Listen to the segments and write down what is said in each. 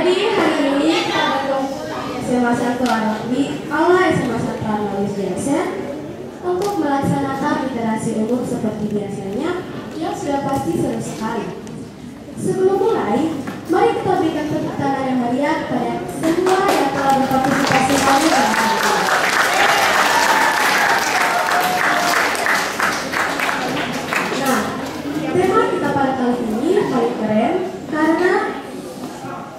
Jadi hari ini kita berkumpul di SMA 1 Arabi, Aula SMA 1 Arabi biasa untuk melaksanakan literasi umum seperti biasanya yang sudah pasti seru sekali. Sebelum mulai, mari kita berikan tepuk tangan yang meriah kepada semua yang telah berpartisipasi kami pada hari ini. Nah, tema kita pada kali ini paling keren karena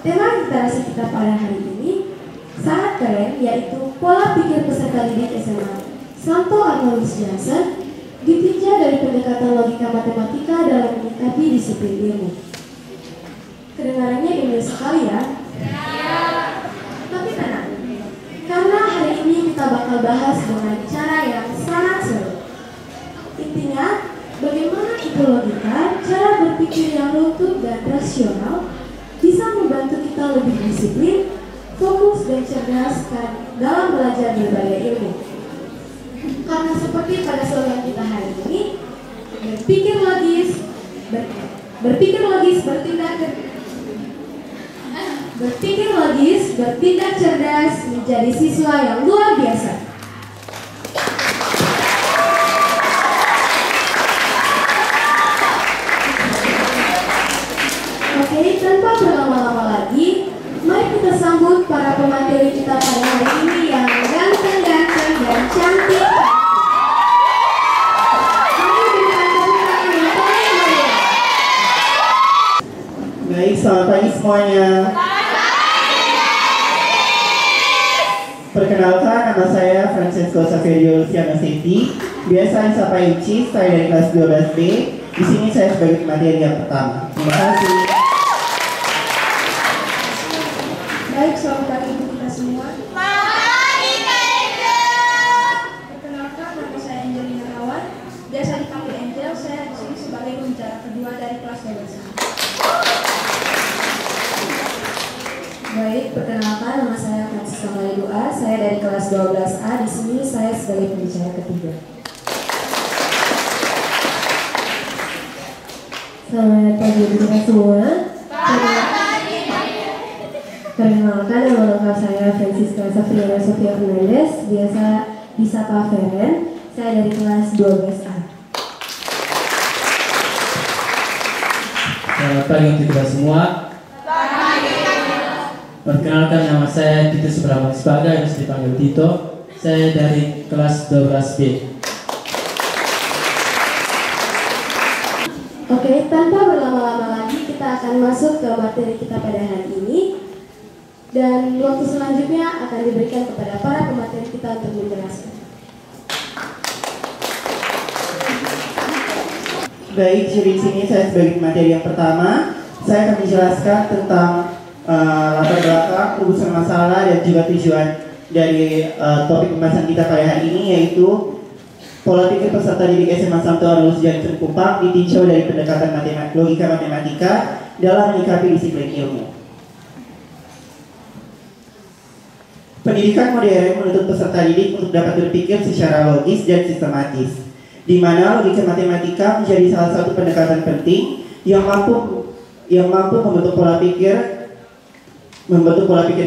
tema literasi kita pada hari ini sangat keren, yaitu pola pikir peserta didik SMA Santo Arnoldus Johnson ditinjau dari pendekatan logika matematika dalam menyikapi disiplin ilmu. Kedengarannya ilmu sekali ya? Ya. Tapi tenang, karena hari ini kita bakal bahas dengan cara yang sangat seru. Intinya, bagaimana itu logika, cara berpikir yang runtuh dan rasional bisa membantu kita lebih disiplin, fokus dan cerdas dalam belajar berbagai ilmu. Karena seperti pada slogan kita hari ini, berpikir logis, bertindak cerdas, menjadi siswa yang luar biasa. Oke, tanpa berlama-lama lagi, mari kita sambut para pemateri kita pada hari ini yang ganteng-ganteng dan cantik. Baik, selamat pagi semuanya. Perkenalkan, nama saya Francesco Saverio Luciano Seti. Biasa disapa Ici, saya dari kelas 12B. Di sini saya sebagai pemateri yang pertama. Terima kasih. Baik, selamat pagi untuk kita semua. Perkenalkan, nama saya Angelina Rawan. Biasa dipanggil Angel. Saya di sini sebagai pembicara kedua dari kelas 12A. Baik, perkenalkan, nama saya Francisca Maledua. Saya dari kelas 12A. Di sini saya sebagai pembicara ketiga. Selamat pagi untuk kita semua. Perkenalkan, nama lengkap saya Francisca Safriana Sofia Fernandez. Biasa disapa Feren. Saya dari kelas 12A. Selamat pagi untuk kita semua. Perkenalkan, nama saya Tito Subrahman Spaga, yang bisa dipanggil Tito. Saya dari kelas 12B. Oke, tanpa berlama-lama lagi kita akan masuk ke materi kita pada hari ini. Dan waktu selanjutnya akan diberikan kepada para pemateri kita untuk menjelaskan. Baik, jadi di sini saya sebagai materi yang pertama, saya akan menjelaskan tentang latar belakang, urusan masalah dan juga tujuan dari topik pembahasan kita pada hari ini, yaitu pola pikir peserta didik SMA Santo Arnoldus Johnson Kupang ditinjau dari pendekatan logika matematika dalam menyikapi disiplin ilmu. Pendidikan modern menuntut peserta didik untuk dapat berpikir secara logis dan sistematis, di mana logika matematika menjadi salah satu pendekatan penting yang mampu membentuk pola pikir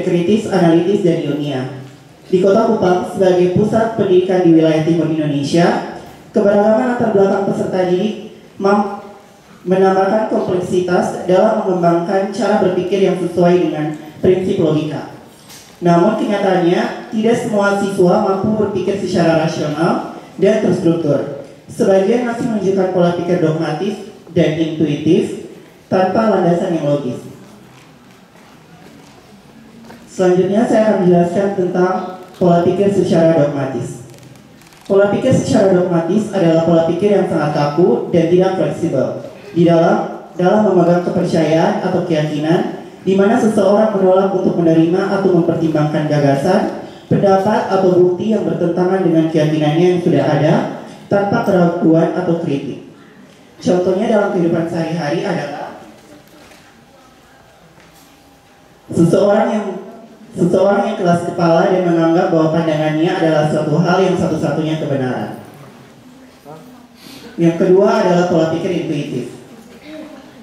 kritis, analitis, dan ilmiah. Di Kota Kupang sebagai pusat pendidikan di wilayah timur Indonesia, keberagaman latar belakang peserta didik menambahkan kompleksitas dalam mengembangkan cara berpikir yang sesuai dengan prinsip logika. Namun kenyataannya, tidak semua siswa mampu berpikir secara rasional dan terstruktur. Sebagian masih menunjukkan pola pikir dogmatis dan intuitif tanpa landasan yang logis. Selanjutnya saya akan menjelaskan tentang pola pikir secara dogmatis. Pola pikir secara dogmatis adalah pola pikir yang sangat kaku dan tidak fleksibel di dalam memegang kepercayaan atau keyakinan, di mana seseorang menolak untuk menerima atau mempertimbangkan gagasan, pendapat atau bukti yang bertentangan dengan keyakinannya yang sudah ada tanpa keraguan atau kritik. Contohnya dalam kehidupan sehari-hari adalah seseorang yang keras kepala dan menganggap bahwa pandangannya adalah suatu hal yang satu-satunya kebenaran. Yang kedua adalah pola pikir intuitif.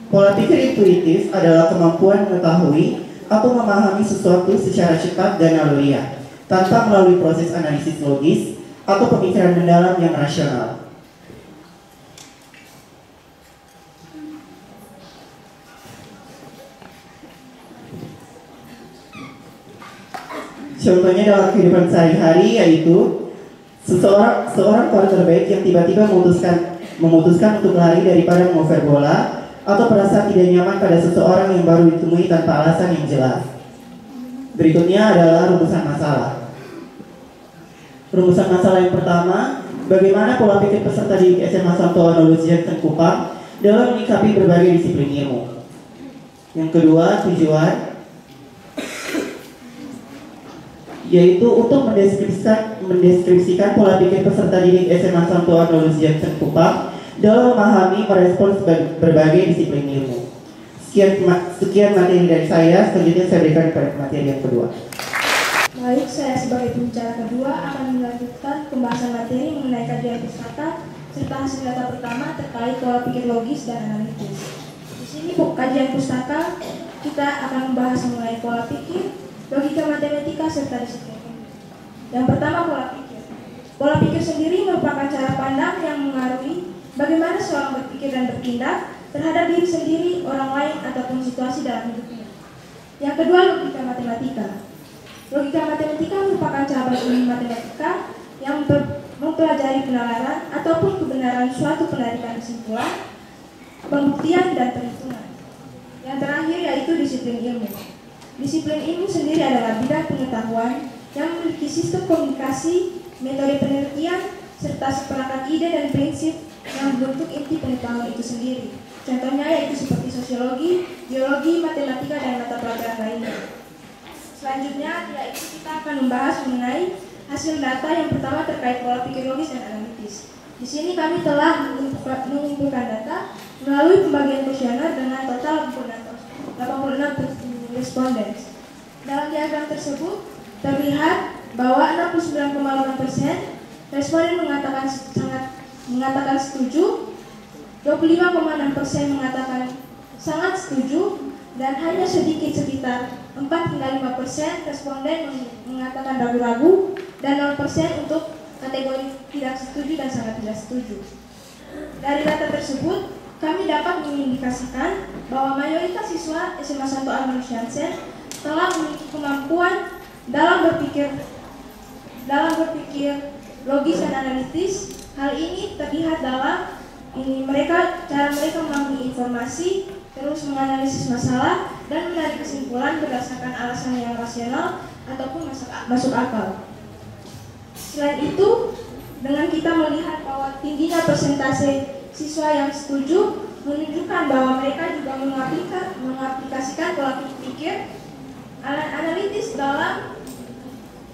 Pola pikir intuitif adalah kemampuan mengetahui atau memahami sesuatu secara cepat dan naluriah, tanpa melalui proses analisis logis atau pemikiran mendalam yang rasional. Contohnya dalam kehidupan sehari-hari yaitu seorang quarterback yang tiba-tiba memutuskan untuk lari daripada mengover bola, atau perasaan tidak nyaman pada seseorang yang baru ditemui tanpa alasan yang jelas. Berikutnya adalah rumusan masalah. Rumusan masalah yang pertama, bagaimana pola pikir peserta didik SMA Santo Anulus Jackson Kupang dalam menyikapi berbagai disiplin ilmu. Yang kedua, tujuan, yaitu untuk mendeskripsikan pola pikir peserta didik SMA Santo Anulus Jackson Kupang dalam memahami merespons berbagai disiplin ilmu. Sekian materi dari saya, selanjutnya saya berikan kepada materi yang kedua. Baik, saya sebagai pembicara kedua akan melanjutkan pembahasan materi mengenai kajian pustaka serta hasil data pertama terkait pola pikir logis dan analitis. Di sini kajian pustaka kita akan membahas mengenai pola pikir, logika matematika serta disiplin ilmu. Yang pertama, pola pikir. Pola pikir sendiri merupakan cara pandang yang mengaruhi bagaimana seorang berpikir dan bertindak terhadap diri sendiri, orang lain, ataupun situasi dalam hidupnya. Yang kedua, logika matematika. Logika matematika merupakan cabang ilmu matematika yang mempelajari penalaran ataupun kebenaran suatu penarikan kesimpulan, pembuktian, dan perhitungan. Yang terakhir yaitu disiplin ilmu. Disiplin ilmu sendiri adalah bidang pengetahuan yang memiliki sistem komunikasi, metode penelitian, serta seperangkat ide dan prinsip yang membentuk inti pengetahuan itu sendiri. Contohnya yaitu seperti sosiologi, biologi, matematika, dan mata pelajaran lainnya. Selanjutnya yaitu kita akan membahas mengenai hasil data yang pertama terkait pola pikir logis dan analitis. Di sini kami telah mengumpulkan data melalui pembagian kuesioner dengan total 86 responden. Dalam diagram tersebut terlihat bahwa 69,8% responden mengatakan setuju, 25,6% mengatakan sangat setuju, dan hanya sedikit sekitar 4 hingga 5% responden mengatakan ragu-ragu, dan 0% untuk kategori tidak setuju dan sangat tidak setuju. Dari data tersebut, kami dapat mengindikasikan bahwa mayoritas siswa SMA Santo Anulus Jackson telah memiliki kemampuan dalam berpikir logis dan analitis. Hal ini terlihat dalam cara mereka memahami informasi, terus menganalisis masalah, dan menarik kesimpulan berdasarkan alasan yang rasional ataupun masuk akal. Selain itu, dengan kita melihat bahwa tingginya persentase siswa yang setuju menunjukkan bahwa mereka juga mengaplikasikan pola pikir analitis dalam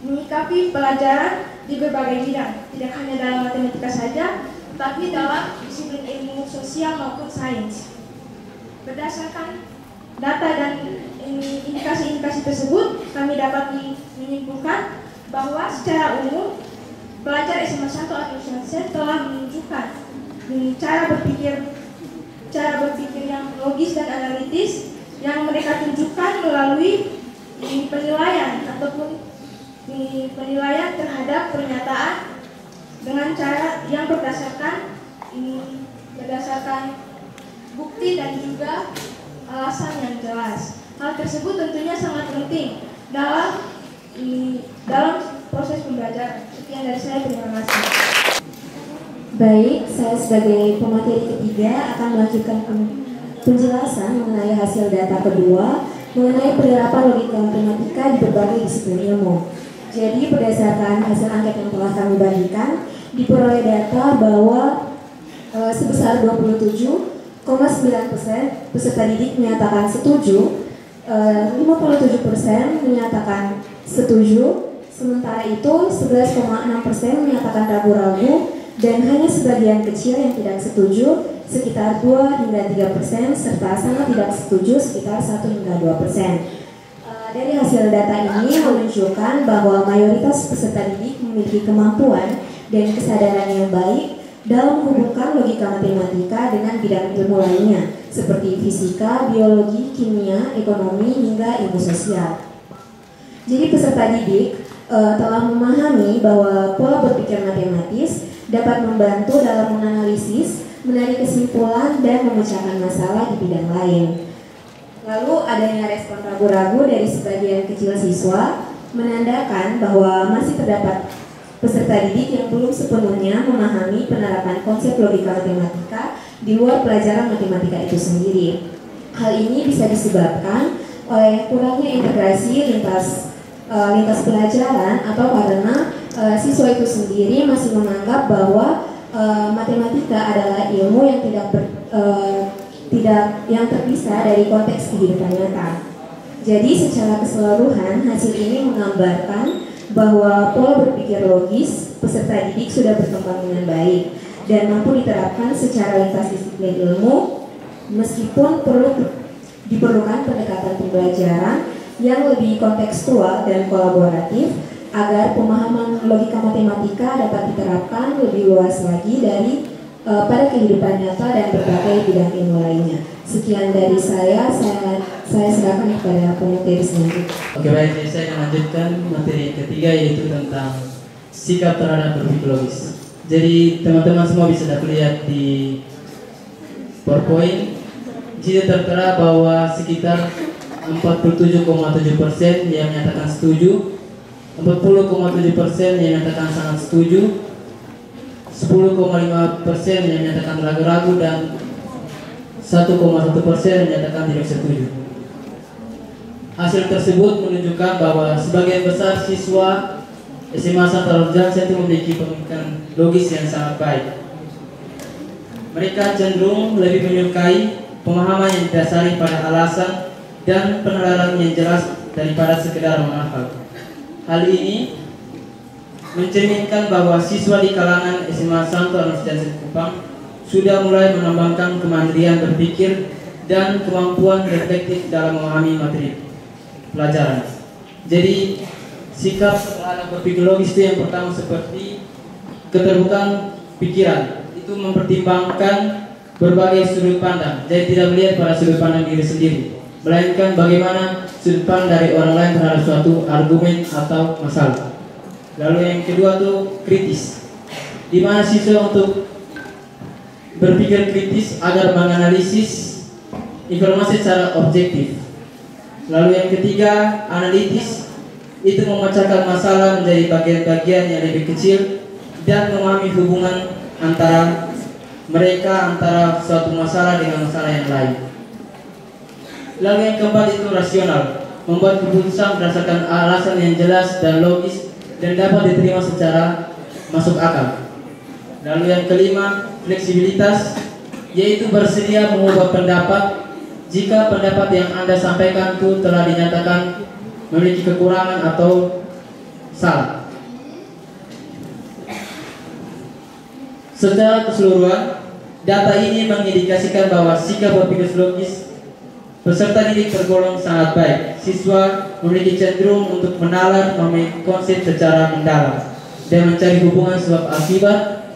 menyikapi pelajaran di berbagai bidang, tidak hanya dalam matematika saja, tetapi dalam disiplin ilmu sosial maupun sains. Berdasarkan data dan indikasi-indikasi tersebut, kami dapat menyimpulkan bahwa secara umum pelajar SMA Santo Anulus Jackson telah menunjukkan cara berpikir yang logis dan analitis yang mereka tunjukkan melalui penilaian ataupun penilaian terhadap pernyataan dengan cara yang berdasarkan bukti dan juga alasan yang jelas. Hal tersebut tentunya sangat penting dalam proses pembelajaran. Sekian dari saya, terima kasih. Baik, saya sebagai pemateri ketiga akan melanjutkan penjelasan mengenai hasil data kedua mengenai penerapan logika matematika di berbagai disiplin ilmu. Jadi berdasarkan hasil angket yang telah kami bagikan, diperoleh data bahwa sebesar 27,9% peserta didik menyatakan setuju, 57% menyatakan setuju, sementara itu 11,6% menyatakan ragu-ragu, dan hanya sebagian kecil yang tidak setuju sekitar 2 hingga 3%, serta sangat tidak setuju sekitar 1 hingga 2%. Dari hasil data ini menunjukkan bahwa mayoritas peserta didik memiliki kemampuan dan kesadaran yang baik dalam menghubungkan logika matematika dengan bidang ilmu lainnya, seperti fisika, biologi, kimia, ekonomi, hingga ilmu sosial. Jadi peserta didik telah memahami bahwa pola berpikir matematis dapat membantu dalam menganalisis, menarik kesimpulan, dan memecahkan masalah di bidang lain. Lalu adanya respon ragu-ragu dari sebagian kecil siswa menandakan bahwa masih terdapat peserta didik yang belum sepenuhnya memahami penerapan konsep logika matematika di luar pelajaran matematika itu sendiri. Hal ini bisa disebabkan oleh kurangnya integrasi lintas pelajaran atau karena siswa itu sendiri masih menganggap bahwa matematika adalah ilmu yang yang terpisah dari konteks kehidupan nyata. Jadi secara keseluruhan hasil ini menggambarkan bahwa pola berpikir logis peserta didik sudah berkembang dengan baik dan mampu diterapkan secara lintas disiplin ilmu, meskipun diperlukan pendekatan pembelajaran yang lebih kontekstual dan kolaboratif agar pemahaman logika matematika dapat diterapkan lebih luas lagi pada kehidupan nyata dan berbagai bidang ilmu lainnya. Sekian dari saya serahkan kepada pemateri selanjutnya. Oke, baik, jadi saya akan lanjutkan materi ketiga, yaitu tentang sikap terhadap berpikir logis. Jadi teman-teman semua bisa dapat lihat di PowerPoint. Di sini tertera bahwa sekitar 47,7% yang menyatakan setuju, 40,7% yang menyatakan sangat setuju, 10,5% yang menyatakan ragu-ragu, dan 1,1% yang menyatakan tidak setuju. Hasil tersebut menunjukkan bahwa sebagian besar siswa SMA Santa Rosa itu memiliki pemikiran logis yang sangat baik. Mereka cenderung lebih menyukai pemahaman yang didasari pada alasan dan penalaran yang jelas daripada sekedar menghafal. Hal ini mencerminkan bahwa siswa di kalangan SMA Santo Anustiansi Kupang sudah mulai mengembangkan kemandirian berpikir dan kemampuan reflektif dalam memahami materi pelajaran. Jadi sikap terhadap berpikir logis itu yang pertama seperti keterbukaan pikiran, itu mempertimbangkan berbagai sudut pandang, jadi tidak melihat pada sudut pandang diri sendiri, melainkan bagaimana sudut pandang dari orang lain terhadap suatu argumen atau masalah. Lalu yang kedua tuh kritis, di mana siswa untuk berpikir kritis agar menganalisis informasi secara objektif. Lalu yang ketiga, analitis, itu memecahkan masalah menjadi bagian-bagian yang lebih kecil dan memahami hubungan antara suatu masalah dengan masalah yang lain. Lalu yang keempat itu rasional, membuat keputusan berdasarkan alasan yang jelas dan logis dan dapat diterima secara masuk akal. Lalu yang kelima, fleksibilitas, yaitu bersedia mengubah pendapat jika pendapat yang Anda sampaikan itu telah dinyatakan memiliki kekurangan atau salah. Secara keseluruhan, data ini mengindikasikan bahwa sikap berpikir logis peserta didik tergolong sangat baik. Siswa memiliki cenderung untuk menalar konsep secara mendalam dan mencari hubungan sebab akibat,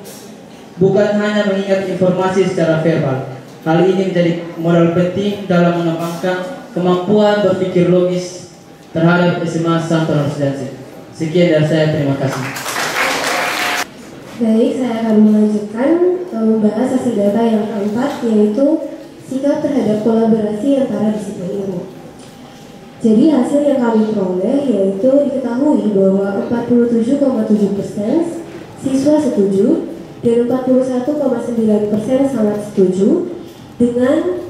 bukan hanya mengingat informasi secara verbal. Hal ini menjadi modal penting dalam mengembangkan kemampuan berpikir logis terhadap SMA Santo Anustiansi. Sekian dari saya, terima kasih. Baik, saya akan melanjutkan membahas hasil data yang keempat, yaitu sikap terhadap kolaborasi antara disiplin ilmu. Jadi hasil yang kami peroleh yaitu diketahui bahwa 47,7% siswa setuju dan 41,9% sangat setuju dengan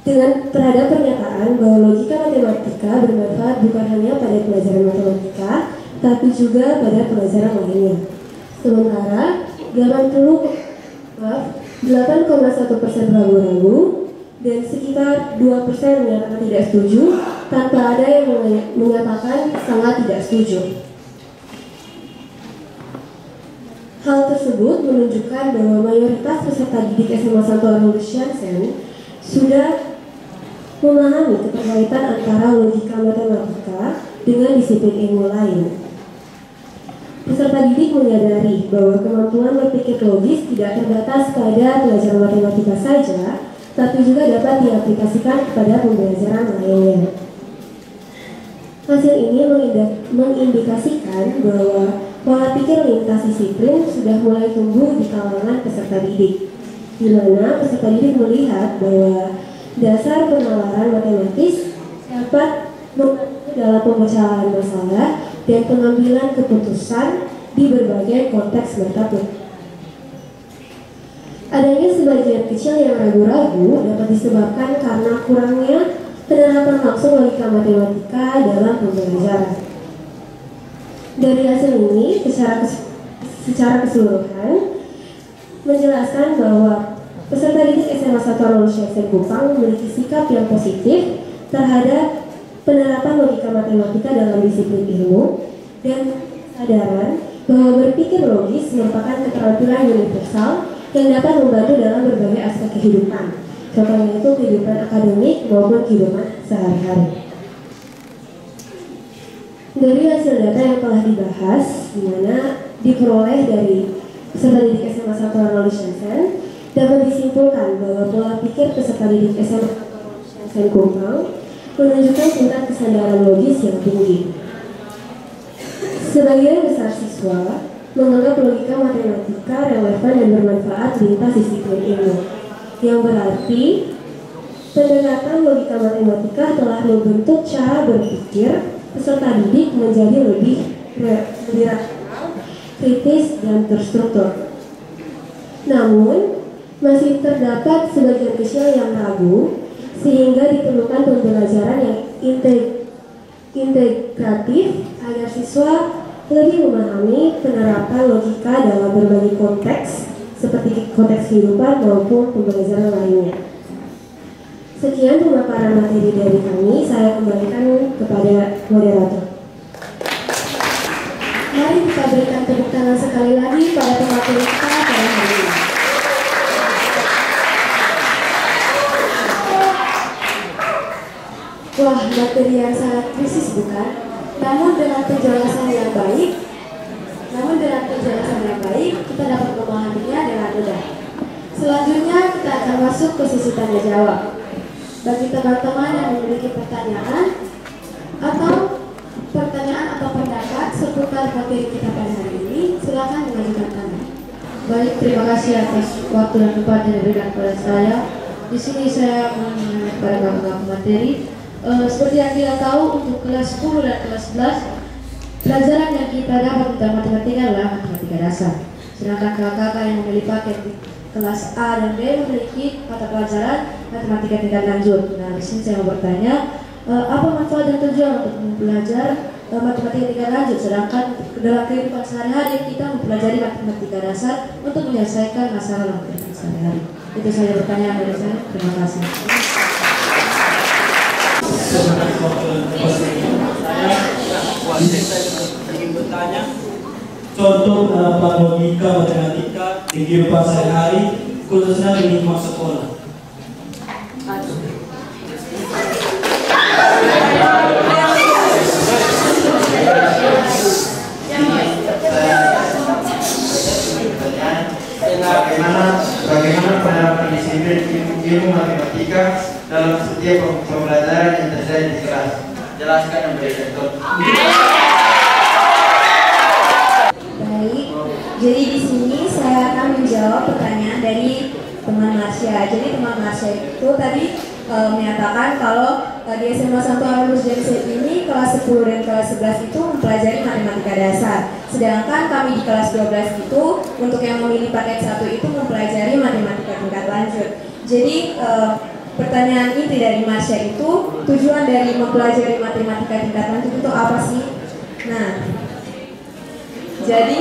terhadap pernyataan bahwa logika matematika bermanfaat bukan hanya pada pelajaran matematika, tapi juga pada pelajaran lainnya. Sementara 8,1% ragu-ragu dan sekitar 2% menyatakan tidak setuju, tanpa ada yang menyatakan sangat tidak setuju. Hal tersebut menunjukkan bahwa mayoritas peserta didik SMA Santo Anustiansi sudah memahami keterkaitan antara logika matematika dengan disiplin ilmu lain. Peserta didik menyadari bahwa kemampuan berpikir logis tidak terbatas pada pelajaran matematika saja, tapi juga dapat diaplikasikan kepada pembelajaran lainnya. Hasil ini mengindikasikan bahwa pola pikir lintas disiplin sudah mulai tumbuh di kalangan peserta didik, di mana peserta didik melihat bahwa dasar penalaran matematis dapat membantu dalam pemecahan masalah dan pengambilan keputusan di berbagai konteks bertemu. Adanya sebagian kecil yang ragu-ragu dapat disebabkan karena kurangnya penerapan langsung logika matematika dalam pembelajaran. Dari hasil ini, secara keseluruhan menjelaskan bahwa peserta didik SMA 1 Lulusan Kupang memiliki sikap yang positif terhadap penerapan logika matematika dalam disiplin ilmu dan kesadaran bahwa berpikir logis merupakan keterampilan universal yang dapat membantu dalam berbagai aspek kehidupan, contohnya itu kehidupan akademik maupun kehidupan sehari-hari. Dari hasil data yang telah dibahas, di mana diperoleh dari peserta didik SMA 1 Lulusan, dapat disimpulkan bahwa pola pikir peserta didik SMA 1 Kupang menunjukkan tingkat kesadaran logis yang tinggi. Sebagian besar siswa menganggap logika matematika relevan dan bermanfaat lintas disiplin ilmu, yang berarti pendekatan logika matematika telah membentuk cara berpikir peserta didik menjadi lebih rasional, kritis, dan terstruktur. Namun, masih terdapat sebagian kecil yang ragu, sehingga diperlukan pembelajaran yang integratif agar siswa lebih memahami penerapan logika dalam berbagai konteks, seperti konteks kehidupan maupun pembelajaran lainnya. Sekian pemaparan materi dari kami, saya kembalikan kepada moderator. Mari kita berikan tepuk tangan sekali lagi pada pemateri kita pada hari ini. Wah, materi yang sangat krisis bukan? Namun dengan penjelasan yang baik, kita dapat memahaminya dengan mudah. Selanjutnya kita akan masuk ke sesi tanya jawab. Bagi teman-teman yang memiliki pertanyaan atau pendapat seputar materi kita pada hari ini, silakan mengajukan tangan. Baik, terima kasih atas waktu dan tempat yang diberikan kepada saya. Di sini saya mengenai pada kakak materi. Seperti yang kita tahu, untuk kelas 10 dan kelas 11 pelajaran yang kita dapat tentang matematika adalah matematika dasar. Sedangkan kakak-kakak yang memilih paket di kelas A dan B memiliki mata pelajaran matematika tingkat lanjut. Nah, di sini saya mau bertanya, apa manfaat dan tujuan untuk belajar matematika tingkat lanjut, sedangkan dalam kehidupan sehari-hari kita mempelajari matematika dasar untuk menyelesaikan masalah dalam kehidupan sehari-hari. Itu saja pertanyaan dari saya. Terima kasih. Saya ingin bertanya, contoh penerapan logika matematika di kehidupan sehari-hari, khususnya di lingkungan sekolah. Bagaimana penerapan disiplin ilmu matematika dalam setiap pembelajaran yang terjadi di kelas? Jelaskan dan berikan contoh. Baik, jadi di sini saya akan menjawab pertanyaan dari teman Marsha. Jadi teman Marsha itu tadi menyatakan kalau di SMA 1 Alus Jensen ini kelas 10 dan kelas 11 itu mempelajari matematika dasar. Sedangkan kami di kelas 12 itu untuk yang memilih paket 1 itu mempelajari matematika tingkat lanjut. Jadi pertanyaan inti dari Marsha itu, tujuan dari mempelajari matematika tingkat lanjut itu apa sih? Nah, jadi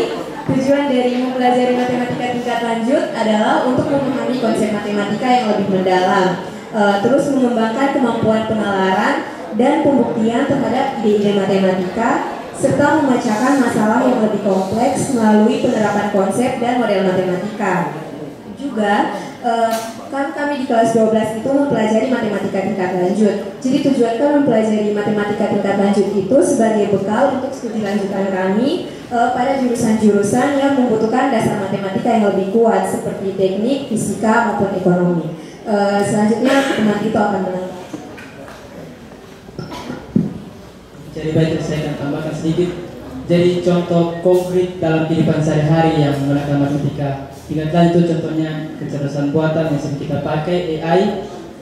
tujuan dari mempelajari matematika tingkat lanjut adalah untuk memahami konsep matematika yang lebih mendalam. Terus mengembangkan kemampuan penalaran dan pembuktian terhadap ide-ide matematika, serta memecahkan masalah yang lebih kompleks melalui penerapan konsep dan model matematika. Juga Kan kami di kelas 12 itu mempelajari matematika tingkat lanjut. Jadi tujuan kami mempelajari matematika tingkat lanjut itu sebagai bekal untuk studi lanjutan kami pada jurusan-jurusan yang membutuhkan dasar matematika yang lebih kuat seperti teknik, fisika maupun ekonomi. Selanjutnya teman itu akan menang. Jadi baik, saya akan tambahkan sedikit. Jadi contoh konkret dalam kehidupan sehari-hari yang menggunakan matematika tingkat lanjut, contohnya kecerdasan buatan yang sering kita pakai, AI.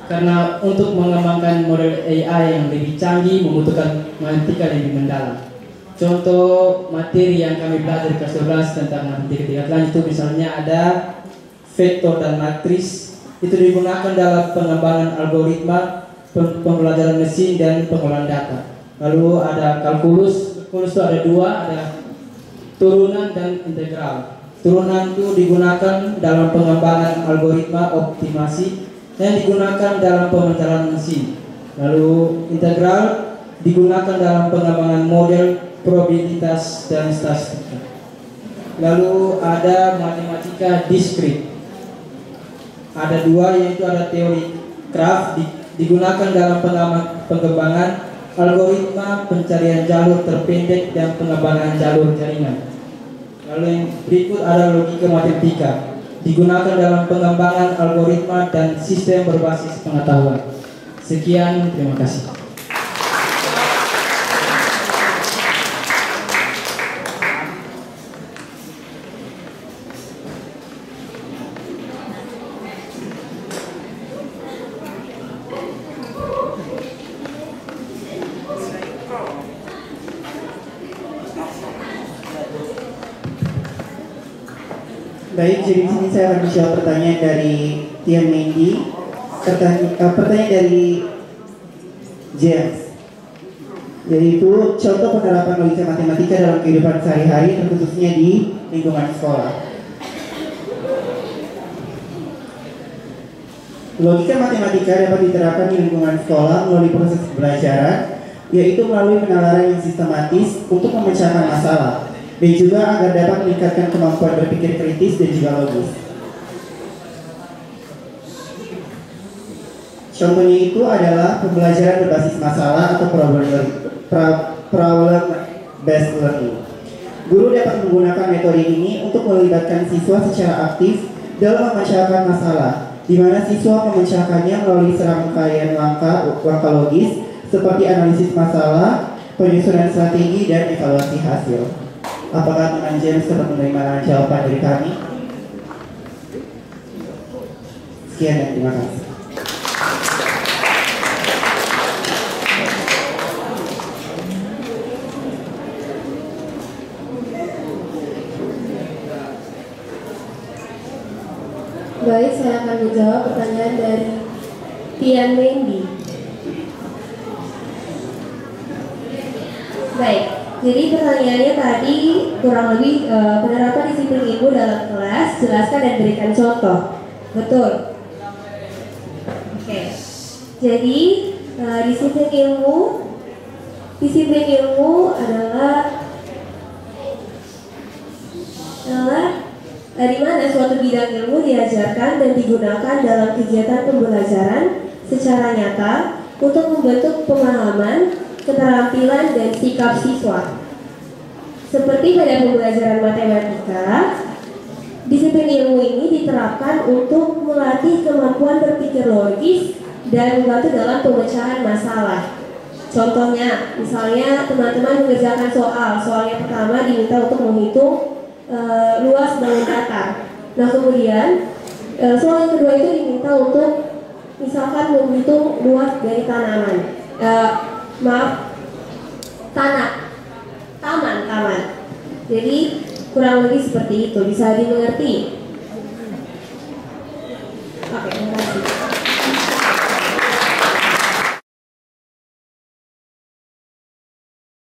Karena untuk mengembangkan model AI yang lebih canggih membutuhkan matematika lebih mendalam. Contoh materi yang kami belajar di kelas 12 tentang matematika tingkat lanjut itu misalnya ada vektor dan matris. Itu digunakan dalam pengembangan algoritma, pembelajaran mesin dan pengolahan data. Lalu ada kalkulus. Kalkulus itu ada dua, ada turunan dan integral. Turunan itu digunakan dalam pengembangan algoritma optimasi yang digunakan dalam pemecahkan mesin. Lalu integral digunakan dalam pengembangan model probabilitas dan statistika. Lalu ada matematika diskrit. Ada dua, yaitu ada teori Kraft digunakan dalam pengembangan algoritma pencarian jalur terpendek dan pengembangan jalur jaringan. Lalu yang berikut ada logika matematika digunakan dalam pengembangan algoritma dan sistem berbasis pengetahuan. Sekian, terima kasih. Baik, jadi di sini saya akan menjawab pertanyaan dari Tian Mendy. Pertanyaan dari James, yaitu contoh penerapan logika matematika dalam kehidupan sehari-hari, terkhususnya di lingkungan sekolah. Logika matematika dapat diterapkan di lingkungan sekolah melalui proses pembelajaran, yaitu melalui penalaran yang sistematis untuk memecahkan masalah, dan juga agar dapat meningkatkan kemampuan berpikir kritis dan juga logis. Contohnya itu adalah pembelajaran berbasis masalah atau problem based learning. Guru dapat menggunakan metode ini untuk melibatkan siswa secara aktif dalam memecahkan masalah, di mana siswa memecahkannya melalui serangkaian langkah logis seperti analisis masalah, penyusunan strategi, dan evaluasi hasil. Apakah teman James dapat menerima jawaban dari kami? Sekian dan terima kasih. Baik, saya akan menjawab pertanyaan dari Tian Mendy. Baik, jadi pertanyaannya tadi kurang lebih penerapan disiplin ilmu dalam kelas, jelaskan dan berikan contoh. Betul? Oke. Jadi disiplin ilmu adalah di mana suatu bidang ilmu diajarkan dan digunakan dalam kegiatan pembelajaran secara nyata untuk membentuk pemahaman, keterampilan, dan sikap siswa. Seperti pada pembelajaran matematika, disiplin ilmu ini diterapkan untuk melatih kemampuan berpikir logis dan membantu dalam pemecahan masalah. Contohnya, misalnya teman-teman mengerjakan soal yang pertama diminta untuk menghitung luas bangun datar. Nah kemudian soal yang kedua itu diminta untuk misalkan menghitung luas dari taman. Jadi kurang lebih seperti itu, bisa dimengerti.